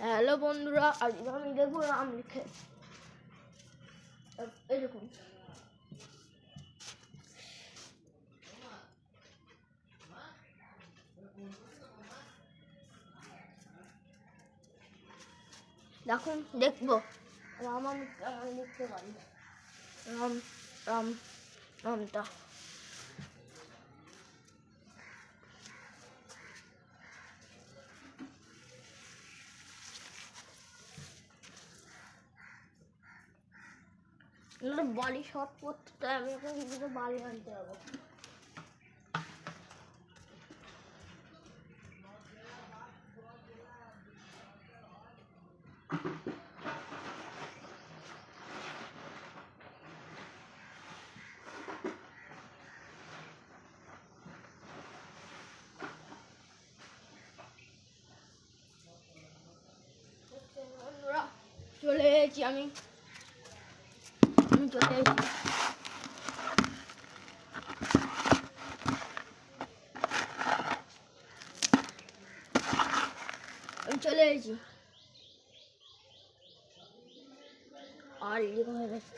Hello বন্ধুরা, আজকে আমি দেখবো রাম লিখে। এই দেখুন, দেখুন দেখবো রাম আমি কেমন লিখতে পারি। রাম রাম রামটা বাড়ি শর্ট করতে আমি এখন কিন্তু বাড়ি আনতে হবে। চলে এসেছি আমি চলে এসেছি। আমি চলে এসেছি আর এরকম হয়ে গেছে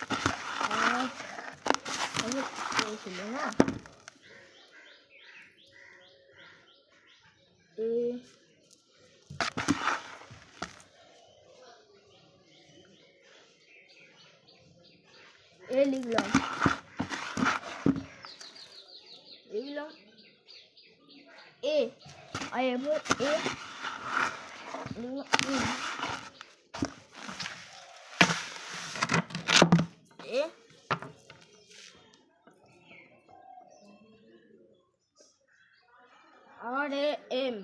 ছিল না। এ লিখলাম এ আই এবার এ এ আর এ এম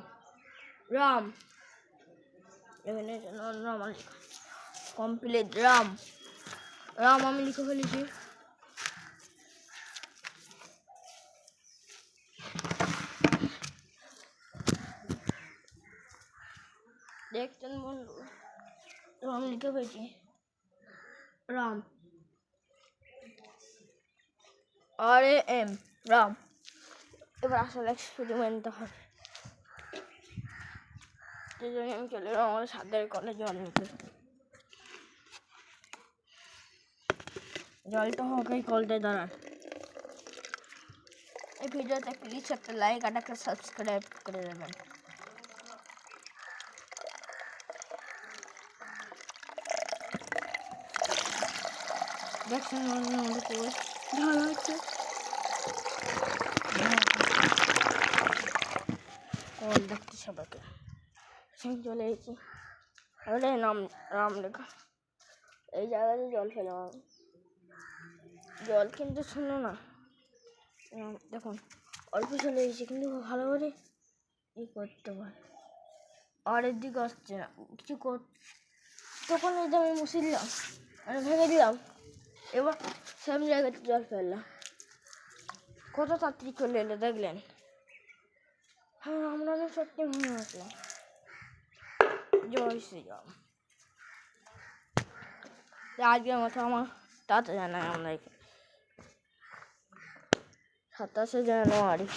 রাম। এখানে রাম লেখা কমপ্লিট। রাম রাম আমি লিখে ফেলেছি। দেখছেন বন্ধু, রাম লিখে ফেলেছি। রাম আর এ এম রাম। এবার আসলে এক্সপেরিমেন্ট হবে, সেই জন্য আমি চলে এলাম আমাদের সাদের কলে জল নিতে। জলটা হোক এই কলটায় দাঁড়ান। এই ভিডিওতে প্লিজ একটা লাইক আর একটা সাবস্ক্রাইব করে দেবেন। দেখছেন ভালো হচ্ছে কল দেখতে সবাইকে চলে এসেছি। তাহলে নাম রাম লেখা এই জায়গাতে জল ফেলাম আমি। জল কিন্তু শুনো না, দেখুন অল্প চলে এসেছি কিন্তু ভালো করে ই করতে পারে। আর এর দিকে আসছে না কিছু তখন এই যে আমি মুছে দিলাম মানে ভেঙে দিলাম। এবার সেম জায়গাতে জল ফেললাম, কত তাড়াতাড়ি চলে এলো দেখলেন। হ্যাঁ আমরা সত্যি মনে আসলাম। জয় শ্রীরাম। আজকের মতো আমার টাটা জানাই আমরা 27শে জানুয়ারি।